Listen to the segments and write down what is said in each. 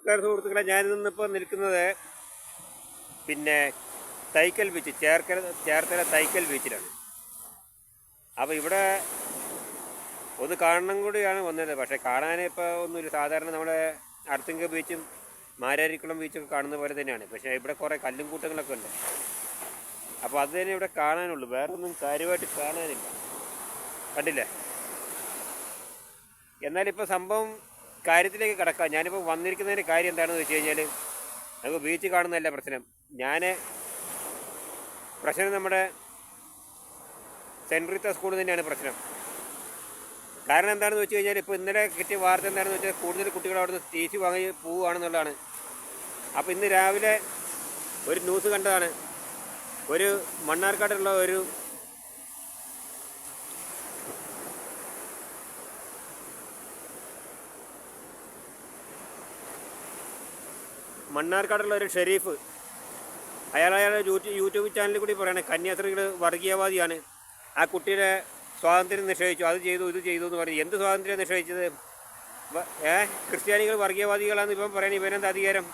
നമസ്കാരം സുഹൃത്തുക്കളെ, ഞാനിന്നിപ്പോൾ നിൽക്കുന്നത് പിന്നെ തൈക്കൽ ബീച്ച്, ചേർത്തല തൈക്കൽ ബീച്ചിലാണ്. അപ്പോൾ ഇവിടെ ഒന്ന് കാണണം കൂടിയാണ് വന്നത്. പക്ഷേ കാണാൻ ഇപ്പോൾ ഒന്നുമില്ല. സാധാരണ നമ്മുടെ അർത്തിങ്ക ബീച്ചും മാരാരിക്കുളം ബീച്ചൊക്കെ കാണുന്ന പോലെ തന്നെയാണ്. പക്ഷേ ഇവിടെ കുറേ കല്ലും കൂട്ടങ്ങളൊക്കെ ഉണ്ട്. അപ്പോൾ അത് തന്നെ ഇവിടെ കാണാനുള്ളൂ, വേറെ ഒന്നും കാര്യമായിട്ട് കാണാനില്ല. കണ്ടില്ലേ? എന്നാലിപ്പോൾ സംഭവം കാര്യത്തിലേക്ക് കിടക്കാം. ഞാനിപ്പോൾ വന്നിരിക്കുന്നതിൻ്റെ കാര്യം എന്താണെന്ന് വെച്ച് കഴിഞ്ഞാൽ, നമുക്ക് ബീച്ച് കാണുന്നതല്ല പ്രശ്നം. പ്രശ്നം നമ്മുടെ സെൻറ്റ് റീത്ത സ്കൂൾ തന്നെയാണ് പ്രശ്നം. കാരണം എന്താണെന്ന് വെച്ച് കഴിഞ്ഞാൽ, ഇപ്പോൾ ഇന്നലെ കിട്ടിയ വാർത്ത എന്താണെന്ന് വെച്ചാൽ, കൂടുതൽ കുട്ടികൾ അവിടുന്ന് TC വാങ്ങി പോവുകയാണെന്നുള്ളതാണ്. അപ്പോൾ ഇന്ന് രാവിലെ ഒരു ന്യൂസ് കണ്ടതാണ്. ഒരു മണ്ണാർക്കാടുള്ള ഒരു ഷെരീഫ്, അയാളുടെ യൂട്യൂബ് ചാനലിൽ കൂടി പറയുന്നത് കന്യാസ്ത്രീകൾ വർഗീയവാദിയാണ്, ആ കുട്ടിയുടെ സ്വാതന്ത്ര്യം നിഷേധിച്ചു, അത് ചെയ്തു ഇത് ചെയ്തു എന്ന് പറഞ്ഞു. എന്ത് സ്വാതന്ത്ര്യം നിഷേധിച്ചത്? ക്രിസ്ത്യാനികൾ വർഗീയവാദികളാണെന്ന് ഇവൻ പറയുന്നത്. ഇവനെന്ത് അധികാരം?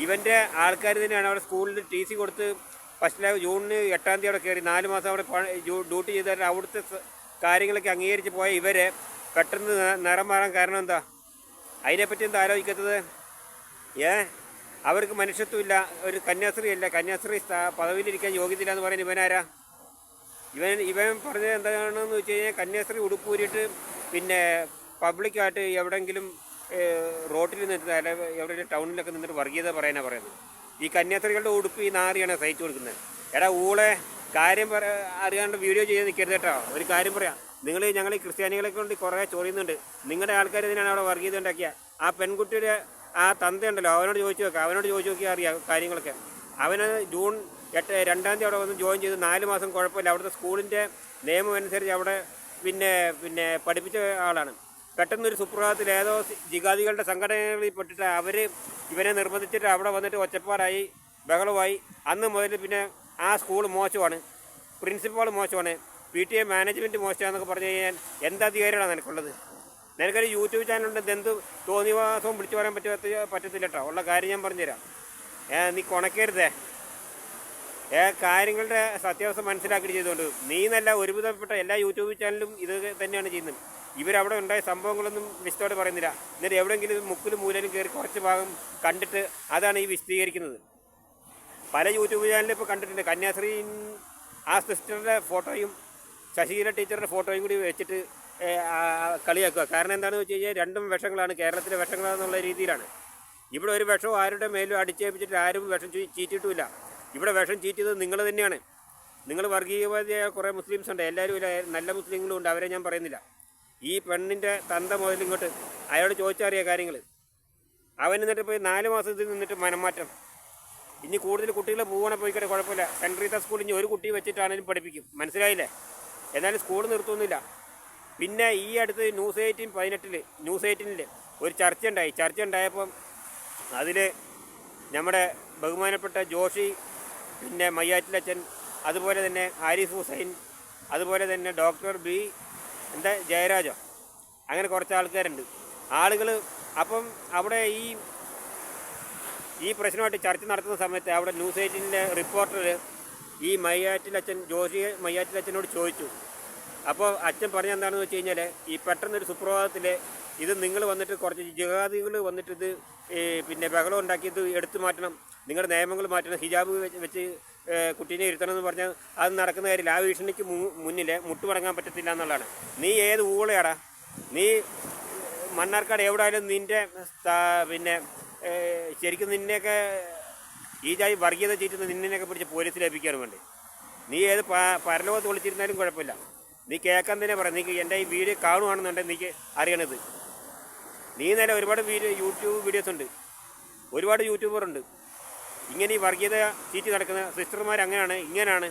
ഇവൻ്റെ ആൾക്കാർ തന്നെയാണ് അവിടെ സ്കൂളിൽ TC കൊടുത്ത് ഫസ്റ്റ് ജൂൺ 8-ാം തീയതി അവിടെ കയറി 4 മാസം അവിടെ ഡ്യൂട്ടി ചെയ്താൽ അവിടുത്തെ കാര്യങ്ങളൊക്കെ അംഗീകരിച്ച് പോയ ഇവരെ പെട്ടെന്ന് നിറം മാറാൻ കാരണം എന്താ? അതിനെപ്പറ്റി എന്താ ആലോചിക്കാത്തത്? അവർക്ക് മനുഷ്യത്വമില്ല. ഒരു കന്യാസ്ത്രീയല്ല, കന്യാസ്ത്രീ പദവിയിലിരിക്കാൻ യോഗ്യതയില്ല എന്ന് പറയുന്നത് ഇവനാരാ? ഇവൻ പറഞ്ഞത് എന്താണെന്ന് വെച്ച് കഴിഞ്ഞാൽ, കന്യാസ്ത്രീ ഉടുപ്പൂരിയിട്ട് പിന്നെ പബ്ലിക്കായിട്ട് എവിടെയെങ്കിലും റോട്ടിൽ നിന്നിട്ട് അല്ല എവിടെയെങ്കിലും ടൗണിലൊക്കെ നിന്നിട്ട് വർഗീയത പറയാനാണ് പറയുന്നത്. ഈ കന്യാസ്ത്രീകളുടെ ഉടുപ്പ് ഈ നാറിയാണ് സഹിച്ചു കൊടുക്കുന്നത്. എടാ ഊളെ, കാര്യം അറിയാണ്ട് വീഡിയോ ചെയ്ത് നിൽക്കരുത് കേട്ടോ. ഒരു കാര്യം പറയാം, ഞങ്ങൾ ഈ ക്രിസ്ത്യാനികളെ കൊണ്ട് കുറേ ചോദിക്കുന്നുണ്ട്. നിങ്ങളുടെ ആൾക്കാർ ഇതിനാണ് അവിടെ വർഗീയത ഉണ്ടാക്കിയ. ആ പെൺകുട്ടിയുടെ ആ തന്തയുണ്ടല്ലോ, അവനോട് ചോദിച്ചു നോക്കിയാൽ അറിയാം കാര്യങ്ങളൊക്കെ. അവന് ജൂൺ 2-ാം തീയതി അവിടെ വന്ന് ജോയിൻ ചെയ്ത് 4 മാസം കുഴപ്പമില്ല. അവിടുത്തെ സ്കൂളിൻ്റെ നിയമം അനുസരിച്ച് അവിടെ പിന്നെ പഠിപ്പിച്ച ആളാണ്. പെട്ടെന്നൊരു സുപ്രഭാതത്തിൽ ഏതോ ജിഹാദികളുടെ സംഘടനകളിൽ പെട്ടിട്ട് ഇവനെ നിർബന്ധിച്ചിട്ട് അവിടെ വന്നിട്ട് ഒച്ചപ്പാടായി, ബഹളമായി. അന്ന് മുതൽ പിന്നെ ആ സ്കൂൾ മോശമാണ്, പ്രിൻസിപ്പാൾ മോശമാണ്, PTA മാനേജ്മെൻറ്റ് മോശമാണെന്നൊക്കെ പറഞ്ഞു കഴിഞ്ഞാൽ എന്തധികാരമാണ് നിനക്കുള്ളത്? നിനക്കൊരു യൂട്യൂബ് ചാനലുണ്ട്, എന്ത് തോന്നിവാസവും വിളിച്ചു പറയാൻ പറ്റത്തില്ല കേട്ടോ. ഉള്ള കാര്യം ഞാൻ പറഞ്ഞുതരാം. നീ കൊണക്കരുതേ. കാര്യങ്ങളുടെ സത്യാവസ്ഥ മനസ്സിലാക്കി ചെയ്തുകൊണ്ട് നീ നല്ല ഒരുവിധപ്പെട്ട എല്ലാ യൂട്യൂബ് ചാനലും ഇത് തന്നെയാണ് ചെയ്യുന്നത്. ഇവരവിടെ ഉണ്ടായ സംഭവങ്ങളൊന്നും വിശദത്തോടെ പറയുന്നില്ല. എന്നിട്ട് എവിടെയെങ്കിലും മുക്കിലും മൂലയിലും കയറി കുറച്ച് ഭാഗം കണ്ടിട്ട് അതാണ് ഈ വിശദീകരിക്കുന്നത്. പല യൂട്യൂബ് ചാനലിൽ ഇപ്പോൾ കണ്ടിട്ടുണ്ട്, കന്യാസ്ത്രീ ആ സിസ്റ്ററുടെ ഫോട്ടോയും ശശീല ടീച്ചറുടെ ഫോട്ടോയും കൂടി വെച്ചിട്ട് കളിയാക്കുക. കാരണം എന്താണെന്ന് വെച്ച് കഴിഞ്ഞാൽ, രണ്ടും വിഷങ്ങളാണ്, കേരളത്തിലെ വിഷങ്ങളാണെന്നുള്ള രീതിയിലാണ്. ഇവിടെ ഒരു വിഷവും ആരുടെ മേലും അടിച്ചേൽപ്പിച്ചിട്ട് ആരും വിഷം ചീറ്റിയിട്ടുമില്ല. ഇവിടെ വിഷം ചീറ്റിയത് നിങ്ങൾ തന്നെയാണ്. നിങ്ങൾ വർഗീയവാദിയായ കുറേ മുസ്ലിംസ് ഉണ്ട്, എല്ലാവരും ഇല്ല, നല്ല മുസ്ലിങ്ങളും ഉണ്ട്, അവരെ ഞാൻ പറയുന്നില്ല. ഈ പെണ്ണിൻ്റെ തന്ത മുതൽ ഇങ്ങോട്ട് അയാളോട് ചോദിച്ചറിയ കാര്യങ്ങൾ. അവൻ എന്നിട്ട് പോയി 4 മാസത്തിൽ നിന്നിട്ട് മനംമാറ്റം. ഇനി കൂടുതൽ കുട്ടികളെ പോവുകയാണെങ്കിൽ പോയിക്കട്ടെ, കുഴപ്പമില്ല. സെൻറ്റ് റീത്ത സ്കൂളിൽ ഇനി ഒരു കുട്ടിയെ വെച്ചിട്ടാണെങ്കിലും പഠിപ്പിക്കും, മനസ്സിലായില്ലേ? എന്നാലും സ്കൂൾ നിർത്തുന്നില്ല. പിന്നെ ഈ അടുത്ത് ന്യൂസ് 18 ഒരു ചർച്ച ഉണ്ടായപ്പം അതിൽ നമ്മുടെ ബഹുമാനപ്പെട്ട ജോഷി, പിന്നെ മയ്യാറ്റിലച്ചൻ, അതുപോലെ തന്നെ ആരിഫ് ഹുസൈൻ, അതുപോലെ തന്നെ ഡോക്ടർ ജയരാജോ, അങ്ങനെ കുറച്ച് ആൾക്കാരുണ്ട്. അപ്പം അവിടെ ഈ പ്രശ്നമായിട്ട് ചർച്ച നടത്തുന്ന സമയത്ത് അവിടെ ന്യൂസ് 18 റിപ്പോർട്ടർ ഈ ജോഷി മയ്യാറ്റിലച്ചനോട് ചോദിച്ചു. അപ്പോൾ അച്ഛൻ പറഞ്ഞെന്താണെന്ന് വെച്ച് കഴിഞ്ഞാൽ, ഈ പെട്ടെന്നൊരു സുപ്രഭാതത്തിൽ ഇത് നിങ്ങൾ വന്നിട്ട് കുറച്ച് ജിഹാദികൾ വന്നിട്ട് ഇത് പിന്നെ ബഹളം ഉണ്ടാക്കിയത് എടുത്തു മാറ്റണം, നിങ്ങളുടെ നിയമങ്ങൾ മാറ്റണം, ഹിജാബ് വെച്ച് കുട്ടീനെ ഇരുത്തണം എന്ന് പറഞ്ഞാൽ അത് നടക്കുന്ന കാര്യമില്ല. ആ ഭീഷണിക്ക് മുന്നിൽ മുട്ടുമടങ്ങാൻ പറ്റത്തില്ല എന്നുള്ളതാണ്. നീ ഏത് ഊളയാടാ? നീ മണ്ണാർക്കാട് എവിടെ ആയാലും നിൻ്റെ പിന്നെ ശരിക്കും നിന്നെയൊക്കെ ഈ ജാതി വർഗീയത ചീറ്റുന്ന നിന്നെയൊക്കെ പിടിച്ച് പോലീസിൽ ഏൽപ്പിക്കാനും വേണ്ടി നീ ഏത് പരലോകത്ത് വിളിച്ചിരുന്നാലും കുഴപ്പമില്ല. നീ കേൾക്കാൻ തന്നെ പറയാം. നീ എൻ്റെ ഈ വീഡിയോ കാണുകയാണെന്നുണ്ടെങ്കിൽ നീക്ക് അറിയണത്. നീ നേരെ ഒരുപാട് യൂട്യൂബ് വീഡിയോസ് ഉണ്ട്, ഒരുപാട് യൂട്യൂബറുണ്ട്. ഇങ്ങനെ ഈ വർഗീയത ചീറ്റി നടക്കുന്ന സിസ്റ്റർമാർ അങ്ങനെയാണ് ഇങ്ങനെയാണ്.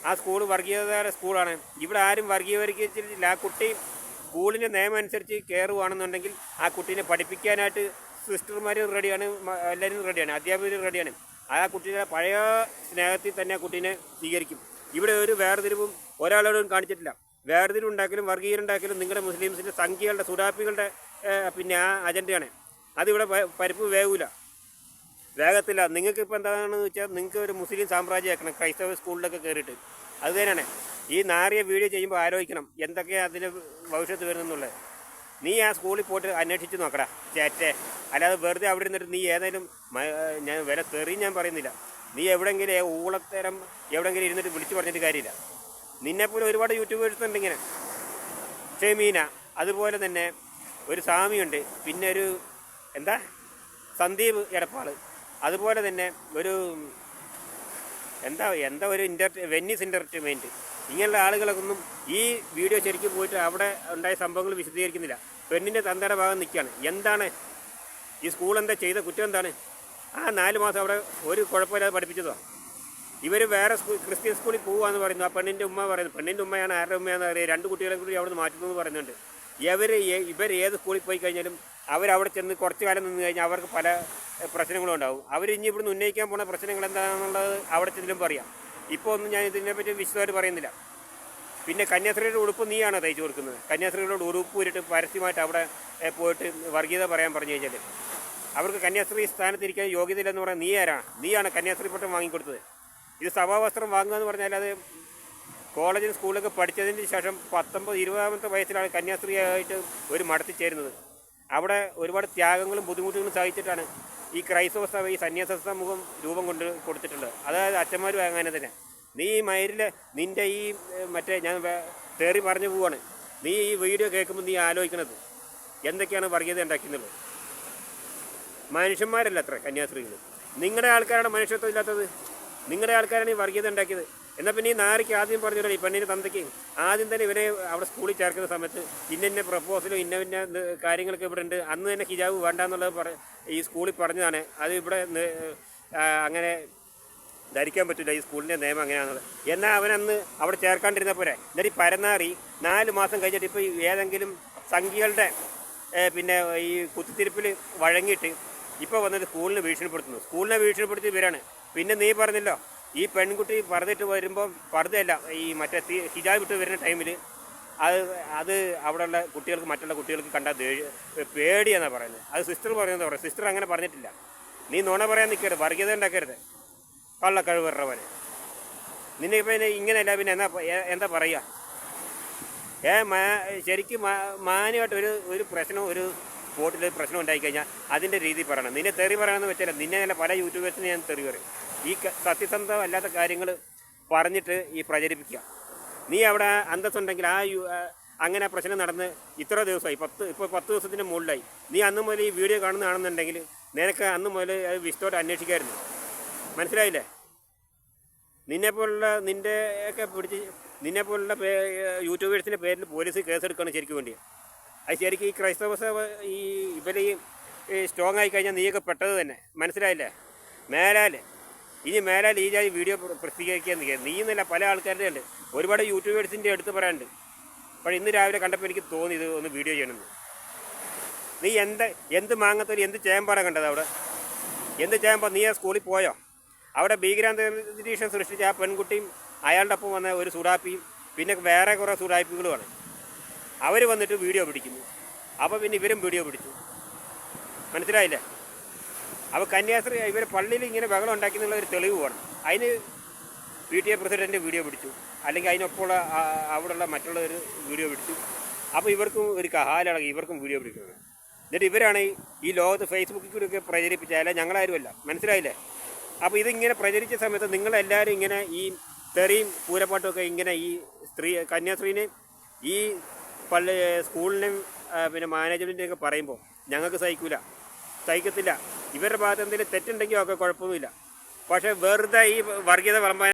ആ സ്കൂൾ വർഗീയതയുടെ സ്കൂളാണ്. ഇവിടെ ആരും വർഗീയവൽക്കരിച്ചിട്ടില്ല. ആ കുട്ടി സ്കൂളിൻ്റെ നിയമം അനുസരിച്ച് കയറുകയാണെന്നുണ്ടെങ്കിൽ ആ കുട്ടീനെ പഠിപ്പിക്കാനായിട്ട് സിസ്റ്റർമാർ റെഡിയാണ്, എല്ലാവരും റെഡിയാണ്, അധ്യാപകർ റെഡിയാണ്. ആ കുട്ടീനെ പഴയ സ്നേഹത്തിൽ തന്നെ ആ കുട്ടീനെ സ്വീകരിക്കും. ഇവിടെ ഒരു വേർതിരിവും ഒരാളോടും കാണിച്ചിട്ടില്ല. വേർതിരിവുണ്ടാക്കലും വർഗീയരുണ്ടാക്കലും നിങ്ങളുടെ മുസ്ലിംസിൻ്റെ സംഖ്യകളുടെ സുഡാപ്പികളുടെ പിന്നെ ആ അജണ്ടയാണ്. അതിവിടെ പരിപ്പ് വേവില്ല, വേഗത്തില്ല. നിങ്ങൾക്ക് ഇപ്പോൾ എന്താണെന്ന് വെച്ചാൽ നിങ്ങൾക്ക് ഒരു മുസ്ലിം സാമ്രാജ്യം ആക്കണം ക്രൈസ്തവ സ്കൂളിലൊക്കെ കയറിയിട്ട്. അത് തന്നെയാണ് ഈ നാറിയ വീഡിയോ ചെയ്യുമ്പോൾ ആലോചിക്കണം എന്തൊക്കെയാണ് അതിന് ഭവിഷ്യത്ത് വരുന്നെന്നുള്ളത്. നീ ആ സ്കൂളിൽ പോയിട്ട് അന്വേഷിച്ച് നോക്കടാ ചേറ്റേ. അല്ലാതെ വെറുതെ അവിടെ ഇരുന്നിട്ട് നീ ഏതായാലും ഞാൻ വില തെറിയും ഞാൻ പറയുന്നില്ല, നീ എവിടെയെങ്കിലും ഊളത്തരം എവിടെയെങ്കിലും ഇരുന്നിട്ട് വിളിച്ചു പറഞ്ഞിട്ട് കാര്യമില്ല. നിന്നെപ്പോലെ ഒരുപാട് യൂട്യൂബേഴ്സ് ഉണ്ട് ഇങ്ങനെ. ഷെമീന, അതുപോലെ തന്നെ ഒരു സ്വാമിയുണ്ട്, പിന്നെ ഒരു എന്താ സന്ദീപ് എടപ്പാൾ, അതുപോലെ തന്നെ ഒരു എന്താ ഒരു വെന്നീസ് എൻ്റർടൈൻമെൻറ്റ്. ഇങ്ങനെയുള്ള ആളുകളൊന്നും ഈ വീഡിയോ ശരിക്കും പോയിട്ട് അവിടെ ഉണ്ടായ സംഭവങ്ങൾ വിശദീകരിക്കുന്നില്ല. പെണ്ണിൻ്റെ തന്തയുടെ ഭാഗം നിൽക്കുകയാണ്. എന്താണ് ഈ സ്കൂൾ എന്താ ചെയ്ത കുറ്റം എന്താണ്? ആ 4 മാസം അവിടെ ഒരു കുഴപ്പമില്ലാതെ പഠിപ്പിച്ചതോ. ഇവർ വേറെ ക്രിസ്ത്യൻ സ്കൂളിൽ പോവുകയെന്ന് പറയുന്നു. ആ പെണ്ണിൻ്റെ ഉമ്മ പറയുന്നു. പെണ്ണിൻ്റെ ഉമ്മയാണ് ആരുടെ ഉമ്മയാണെന്ന് അറിയാം. 2 കുട്ടികളെ കൂടി അവിടെ നിന്ന് മാറ്റുന്നു പറയുന്നുണ്ട്. ഇവർ ഏത് സ്കൂളിൽ പോയി കഴിഞ്ഞാലും അവരവിടെ ചെന്ന് കുറച്ച് കാലം നിന്ന് കഴിഞ്ഞാൽ അവർക്ക് പല പ്രശ്നങ്ങളും ഉണ്ടാവും. അവർ ഇനി ഇവിടുന്ന് ഉന്നയിക്കാൻ പോകുന്ന പ്രശ്നങ്ങൾ എന്താണെന്നുള്ളത് അവിടെ ചെല്ലും പറയാം. ഇപ്പോൾ ഒന്നും ഞാൻ ഇതിനെപ്പറ്റി വിശദമായിട്ട് പറയുന്നില്ല. പിന്നെ കന്യാസ്ത്രീയുടെ ഉടുപ്പ് നീയാണോ തയ്ച്ചു കൊടുക്കുന്നത്? കന്യാസ്ത്രീകളുടെ ഉടുപ്പ് ഊരിട്ട് പരസ്യമായിട്ട് അവിടെ പോയിട്ട് വർഗീയത പറയാൻ പറഞ്ഞു കഴിഞ്ഞാൽ അവർക്ക് കന്യാസ്ത്രീ സ്ഥാനത്തിരിക്കാൻ യോഗ്യതയില്ലെന്ന് പറയാൻ നീയാണ് കന്യാസ്ത്രീ പട്ടം വാങ്ങിക്കൊടുത്തത്. ഇത് സഭാവസ്ത്രം വാങ്ങുക എന്ന് പറഞ്ഞാൽ അത് കോളേജിൽ സ്കൂളിലൊക്കെ പഠിച്ചതിന് ശേഷം 19-20 വയസ്സിലാണ് കന്യാസ്ത്രീയായിട്ട് ഒരു മഠത്തിൽ ചേരുന്നത്. അവിടെ ഒരുപാട് ത്യാഗങ്ങളും ബുദ്ധിമുട്ടുകളും സഹിച്ചിട്ടാണ് ഈ ക്രൈസ്തവ സഭ ഈ സന്യാസ സമൂഹം രൂപം കൊടുത്തിട്ടുള്ളത്. അതായത് അച്ഛന്മാരും അങ്ങനെ തന്നെ. നീ ഈ മയിരിൽ നിൻ്റെ ഈ മറ്റേ ഞാൻ തേറി പറഞ്ഞു പോവാണ്. നീ ഈ വീഡിയോ കേൾക്കുമ്പോൾ നീ ആലോചിക്കണത് എന്തൊക്കെയാണ് വർഗീയത ഉണ്ടാക്കുന്നത്. മനുഷ്യന്മാരല്ല അത്ര കന്യാസ്ത്രീകൾ. നിങ്ങളുടെ ആൾക്കാരാണ് മനുഷ്യത്വം ഇല്ലാത്തത്. നിങ്ങളുടെ ആൾക്കാരാണ് ഈ വർഗീയത ഉണ്ടാക്കിയത്. എന്നാൽ പിന്നെ ഈ നാരിക്ക് ആദ്യം പറഞ്ഞല്ലോ, ഈ പെണ്ണിൻ്റെ തന്തയ്ക്ക് ആദ്യം തന്നെ ഇവരെ അവിടെ സ്കൂളിൽ ചേർക്കുന്ന സമയത്ത് ഇന്ന പ്രപ്പോസലും ഇന്ന കാര്യങ്ങളൊക്കെ ഇവിടെ ഉണ്ട്. അന്ന് തന്നെ ഹിജാബ് വേണ്ട എന്നുള്ളത് ഈ സ്കൂളിൽ പറഞ്ഞതാണ്. അത് ഇവിടെ അങ്ങനെ ധരിക്കാൻ പറ്റില്ല, ഈ സ്കൂളിൻ്റെ നിയമം അങ്ങനെയാണുള്ളത്. എന്നാൽ അവനന്ന് അവിടെ ചേർക്കാണ്ടിരുന്ന പോരെ. എന്നിട്ട് ഈ പരനാറി 4 മാസം കഴിഞ്ഞിട്ട് ഇപ്പോൾ ഏതെങ്കിലും സംഖ്യകളുടെ പിന്നെ ഈ കുത്തിത്തിരിപ്പിൽ വഴങ്ങിയിട്ട് ഇപ്പോൾ വന്നിട്ട് സ്കൂളിനെ ഭീഷണിപ്പെടുത്തുന്നു. സ്കൂളിനെ ഭീഷണിപ്പെടുത്തി ഇവരാണ്. പിന്നെ നീ പറഞ്ഞല്ലോ ഈ പെൺകുട്ടി പറഞ്ഞിട്ട് വരുമ്പോൾ പർദ്ദയല്ല ഈ മറ്റേ ഹിജാബ് ഇട്ട് വരുന്ന ടൈമിൽ അത് അവിടെയുള്ള കുട്ടികൾക്ക് മറ്റുള്ള കുട്ടികൾക്ക് കണ്ടാൽ പേടിയെന്നാണ് പറയുന്നത്. അത് സിസ്റ്റർ പറയുന്നത് പറയാം. സിസ്റ്റർ അങ്ങനെ പറഞ്ഞിട്ടില്ല. നീ നുണ പറയാൻ നിൽക്കരുത്, വർഗീയത ഉണ്ടാക്കരുത്, കള്ളക്കഴിവറവന്. നിന്നെ ഇപ്പം ഇങ്ങനെയല്ല പിന്നെ എന്താ പറയുക? ശരിക്കും മാന്യമായിട്ട് ഒരു പ്രശ്നം ഒരു സ്പോട്ടിൽ പ്രശ്നം ഉണ്ടായിക്കഴിഞ്ഞാൽ അതിൻ്റെ രീതി പറയണം. നിന്നെ തെറി പറയണമെന്ന് വെച്ചാൽ നിന്നെ തന്നെ പല യൂട്യൂബേഴ്സിന് ഞാൻ തെറി പറയും. ഈ സത്യസന്ധമല്ലാത്ത കാര്യങ്ങൾ പറഞ്ഞിട്ട് ഈ പ്രചരിപ്പിക്കുക. നീ അവിടെ അന്തസ്സുണ്ടെങ്കിൽ അങ്ങനെ പ്രശ്നം നടന്ന് ഇത്ര ദിവസമായി, ഇപ്പോൾ 10 ദിവസത്തിന് മുകളിലായി. നീ അന്ന് മുതൽ ഈ വീഡിയോ കാണുന്നതാണെന്നുണ്ടെങ്കിൽ നിനക്ക് അന്ന് മുതൽ അത് വിശദമായിട്ട് അന്വേഷിക്കാമായിരുന്നു. മനസ്സിലായില്ലേ? നിന്നെപ്പോലുള്ള യൂട്യൂബേഴ്സിൻ്റെ പേരിൽ പോലീസ് കേസെടുക്കുകയാണ് ശരിക്കും വേണ്ടി. അത് ശരിക്കും ഈ ക്രൈസ്തവ സഭ ഇവർ സ്ട്രോങ് ആയി കഴിഞ്ഞാൽ നീയൊക്കെ പെട്ടത് തന്നെ. മനസ്സിലായില്ലേ? ഇനി മേലാൽ ഈ ജാതി വീഡിയോ പ്രസിദ്ധീകരിക്കാൻ നീ എന്നല്ല, പല ആൾക്കാരുടെ ഉണ്ട്. ഒരുപാട് യൂട്യൂബേഴ്സിൻ്റെ എടുത്ത് പറയാനുണ്ട്. അപ്പോൾ ഇന്ന് രാവിലെ കണ്ടപ്പോൾ എനിക്ക് തോന്നി ഇത് ഒന്ന് വീഡിയോ ചെയ്യണമെന്ന്. നീ എന്ത് മാങ്ങത്തൊരു എന്ത് ചേമ്പാടാണ് കണ്ടത് അവിടെ? എന്ത് ചേമ്പാ? നീ ആ സ്കൂളിൽ പോയോ? അവിടെ ഭീകരാന്തരീക്ഷം സൃഷ്ടിച്ച ആ പെൺകുട്ടിയും അയാളുടെ ഒപ്പം വന്ന ഒരു സുഡാപ്പിയും പിന്നെ വേറെ കുറേ സുഡാപ്പികളുമാണ്. അവർ വന്നിട്ട് വീഡിയോ പിടിക്കുന്നു. അപ്പോൾ പിന്നെ ഇവരും വീഡിയോ പിടിച്ചു. മനസ്സിലായില്ലേ? അപ്പോൾ കന്യാസ്ത്രീ ഇവർ പള്ളിയിൽ ഇങ്ങനെ ബഹളം ഉണ്ടാക്കിയെന്നുള്ള ഒരു തെളിവ് വേണം. അതിന് PTA പ്രസിഡൻറ്റ് വീഡിയോ പിടിച്ചു, അല്ലെങ്കിൽ അതിനൊപ്പമുള്ള അവിടെയുള്ള മറ്റുള്ളവർ വീഡിയോ പിടിച്ചു. അപ്പോൾ ഇവർക്കും ഒരു കഹാലാണ്, ഇവർക്കും വീഡിയോ പിടിക്കുന്നത്. എന്നിട്ട് ഇവരാണ് ഈ ലോകത്ത് ഫേസ്ബുക്കിൽ കൂടിയൊക്കെ പ്രചരിപ്പിച്ചാലേ ഞങ്ങളാരുമല്ല. മനസ്സിലായില്ലേ? അപ്പോൾ ഇതിങ്ങനെ പ്രചരിച്ച സമയത്ത് നിങ്ങളെല്ലാവരും ഇങ്ങനെ ഈ തെറിയും പൂരപ്പാട്ടുമൊക്കെ ഇങ്ങനെ ഈ കന്യാസ്ത്രീനെ ഈ സ്കൂളിനെയും പിന്നെ മാനേജ്മെൻറ്റിനെയൊക്കെ പറയുമ്പോൾ ഞങ്ങൾക്ക് സഹിക്കത്തില്ല. ഇവരുടെ ഭാഗത്ത് എന്തെങ്കിലും തെറ്റുണ്ടെങ്കിൽ ഒക്കെ കുഴപ്പമൊന്നുമില്ല. പക്ഷേ വെറുതെ ഈ വർഗീയത വിളമ്പാൻ